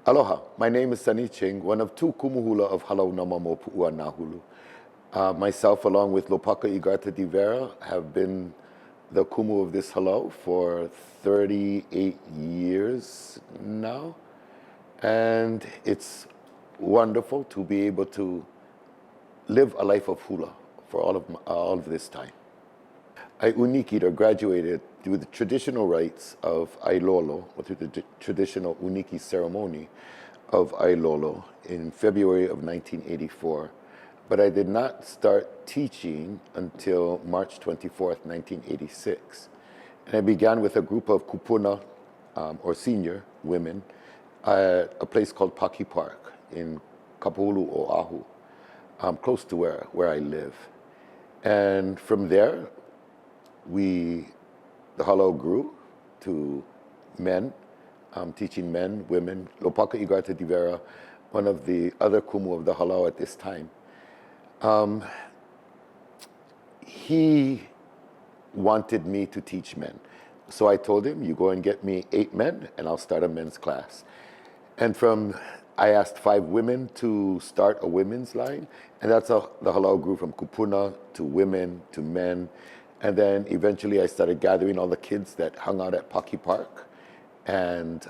Aloha, my name is Sunny Ching, one of two kumuhula of Halau Namamo Pua Hulu. Myself, along with Lopaka Igarta Divera, have been the kumu of this halau for 38 years now. And it's wonderful to be able to live a life of hula for all of this time. I unikied or graduated through the traditional rites of Ailolo, or through the traditional uniki ceremony of Ailolo in February of 1984. But I did not start teaching until March 24th, 1986. And I began with a group of kupuna, or senior women, at a place called Paki Park in Kapulu, Oahu, close to where I live. And from there, the halau grew to men, teaching men, women. Lopaka Igarta Divera, one of the other kumu of the halau at this time, he wanted me to teach men. So I told him, you go and get me 8 men and I'll start a men's class. And I asked 5 women to start a women's line, and that's how the halau grew from kupuna to women to men. And then eventually I started gathering all the kids that hung out at Paki Park and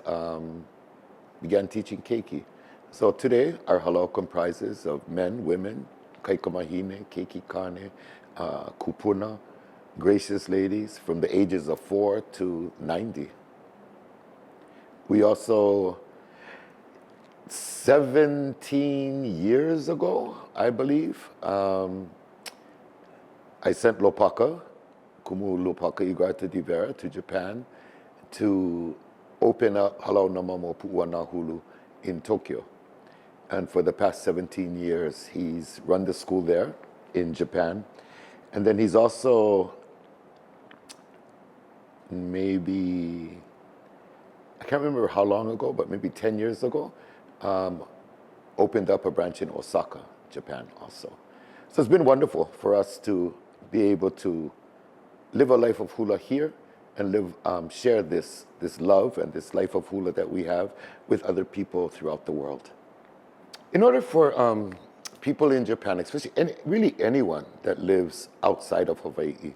began teaching keiki. So today our halau comprises of men, women, kaikamahine, keiki kane, kupuna, gracious ladies from the ages of 4 to 90. We also, 17 years ago, I believe, I sent Lopaka, Kumu Lopaka Igarta Divera, to Japan to open up Halau Namamo Pu'uana Hulu in Tokyo. And for the past 17 years, he's run the school there in Japan. And then he's also maybe, I can't remember how long ago, but maybe 10 years ago, opened up a branch in Osaka, Japan also. So it's been wonderful for us to be able to live a life of hula here and share this love and this life of hula that we have with other people throughout the world. In order for people in Japan, especially really anyone that lives outside of Hawaii,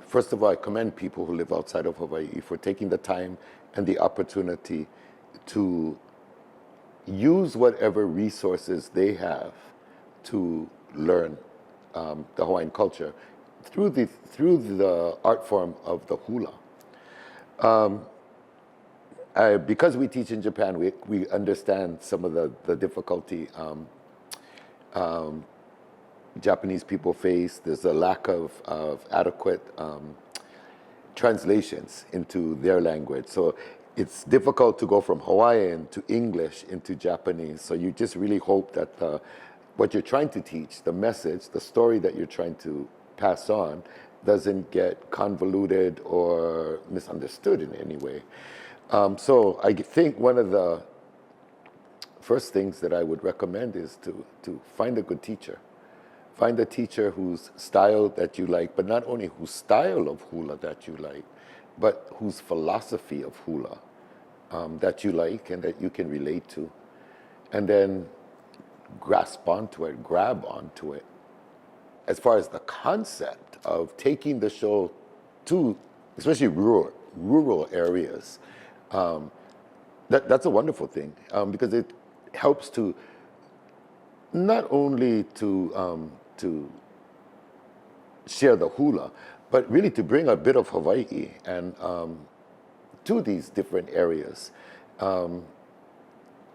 first of all, I commend people who live outside of Hawaii for taking the time and the opportunity to use whatever resources they have to learn the Hawaiian culture through the art form of the hula. Because we teach in Japan, we understand some of the difficulty Japanese people face. There's a lack of adequate translations into their language. So it's difficult to go from Hawaiian to English into Japanese. So you just really hope that what you're trying to teach, the message, the story that you're trying to pass on, doesn't get convoluted or misunderstood in any way. So I think one of the first things that I would recommend is to find a good teacher. Find a teacher whose style that you like, but not only whose style of hula that you like, but whose philosophy of hula that you like and that you can relate to. And then grasp onto it, grab onto it. As far as the concept of taking the show to, especially rural areas, that's a wonderful thing because it helps to not only to share the hula, but really to bring a bit of Hawaii and to these different areas.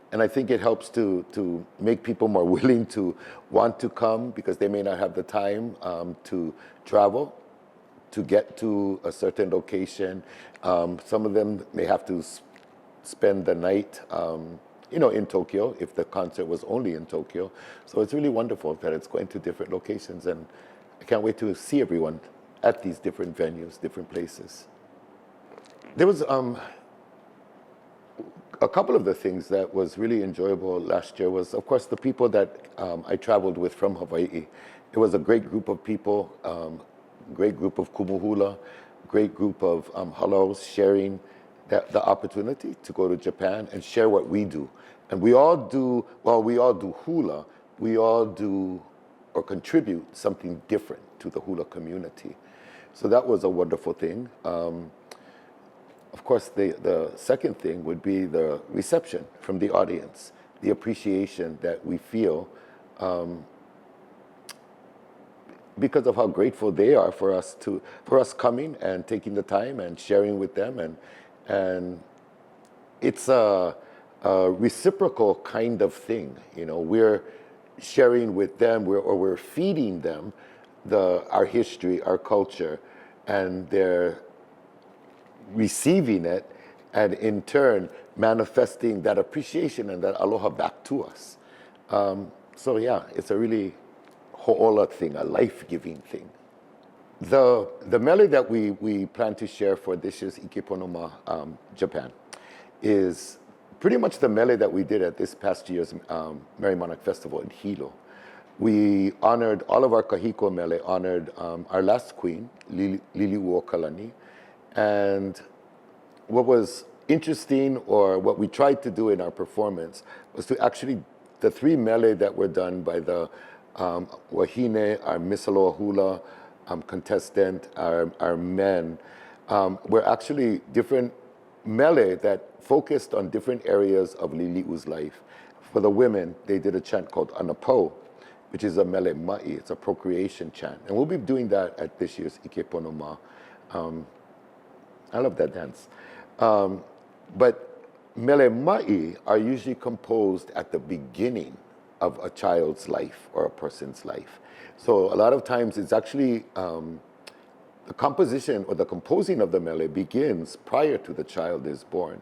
And I think it helps to make people more willing to want to come because they may not have the time to travel to get to a certain location. Some of them may have to spend the night in Tokyo if the concert was only in Tokyo. So it's really wonderful that it's going to different locations, and I can't wait to see everyone at these different venues, different places. There was a couple of the things that was really enjoyable last year was, of course, the people that I traveled with from Hawaii. It was a great group of people, great group of kumuhula, great group of halaus sharing the opportunity to go to Japan and share what we do. And we all do hula, we all do or contribute something different to the hula community. So that was a wonderful thing. Of course, the second thing would be the reception from the audience, the appreciation that we feel because of how grateful they are for us coming and taking the time and sharing with them, and it's a reciprocal kind of thing. You know, we're sharing with them, we're feeding them our history, our culture, and they're receiving it, and in turn manifesting that appreciation and that aloha back to us. So yeah, it's a really ho'ola thing, a life-giving thing. The mele that we plan to share for this year's Ikeponoma Japan is pretty much the mele that we did at this past year's Merry Monarch Festival in Hilo. We honored all of our kahiko mele, honored our last queen, Lili'u Okalani. And what was interesting, or what we tried to do in our performance, was to actually, the three mele that were done by the wahine, our Misaloa hula contestant, our men, were actually different mele that focused on different areas of Lili'u's life. For the women, they did a chant called Anapo, which is a mele mai. It's a procreation chant. And we'll be doing that at this year's Ikeponoma. I love that dance. But mele mai are usually composed at the beginning of a child's life or a person's life. So a lot of times it's actually the composition or the composing of the mele begins prior to the child is born.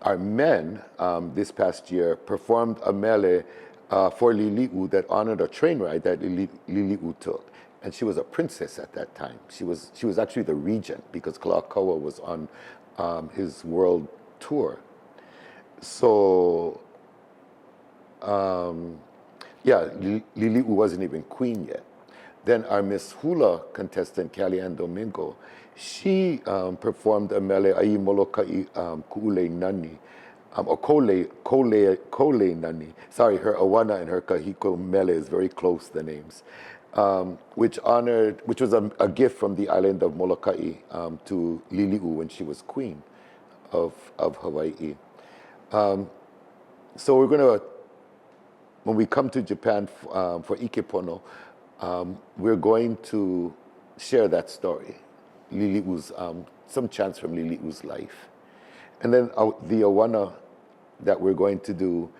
Our men this past year performed a mele for Lili'u that honored a train ride that Lili'u took. And she was a princess at that time. She was actually the regent because Kalakaua was on his world tour. So, yeah, Lili'u wasn't even queen yet. Then our Miss Hula contestant, Kellyanne Domingo, she performed a mele Ai Molokai Ku'ule Nani, or Kole Nani. Sorry, her Awana and her Kahiko mele is very close, the names. Which was a gift from the island of Molokai to Lili'u when she was queen of Hawaii. So we're gonna, when we come to Japan for Ikepono, we're going to share that story, Lili'u's, some chants from Lili'u's life. And then the Awana that we're going to do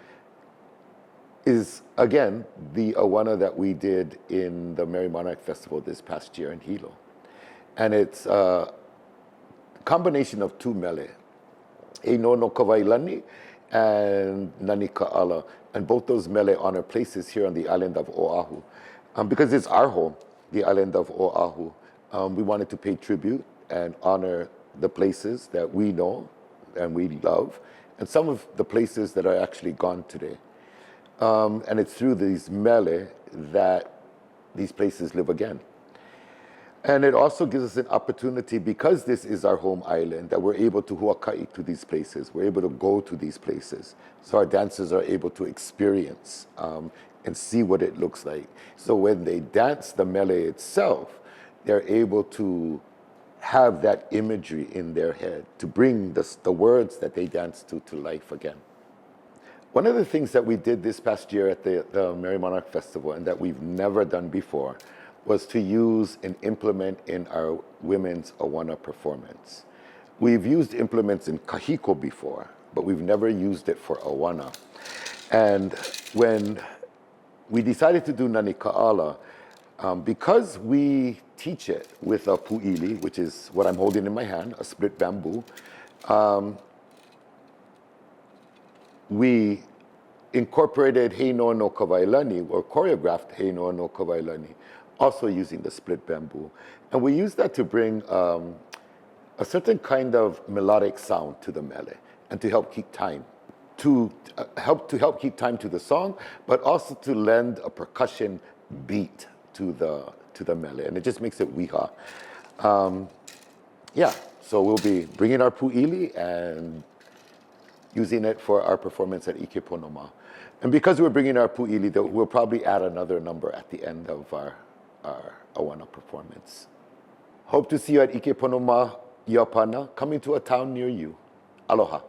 is, again, the Awana that we did in the Merry Monarch Festival this past year in Hilo. And it's a combination of two mele, Ei no Kawailani and Nani Ka'ala. And both those mele honor places here on the island of Oahu. Because it's our home, the island of Oahu, we wanted to pay tribute and honor the places that we know and we love, and some of the places that are actually gone today. And it's through these mele that these places live again. And it also gives us an opportunity, because this is our home island, that we're able to huakai to these places. We're able to go to these places. So our dancers are able to experience and see what it looks like. So when they dance the mele itself, they're able to have that imagery in their head to bring the words that they dance to life again. One of the things that we did this past year at the Merry Monarch Festival, and that we've never done before, was to use an implement in our women's Awana performance. We've used implements in kahiko before, but we've never used it for Awana. And when we decided to do Nani Ka'ala, because we teach it with a pu'ili, which is what I'm holding in my hand, a split bamboo, we incorporated Hei Noa no Kawailani, or choreographed Hei Noa no Kawailani, also using the split bamboo. And we use that to bring a certain kind of melodic sound to the mele, and to help keep time. To help keep time to the song, but also to lend a percussion beat to the mele, and it just makes it wiha. Yeah, So we'll be bringing our pu'ili and using it for our performance at Ike Ponoma. And because we're bringing our pu'ili, we'll probably add another number at the end of our Awana performance. Hope to see you at Ike Ponoma, Iapana, coming to a town near you. Aloha.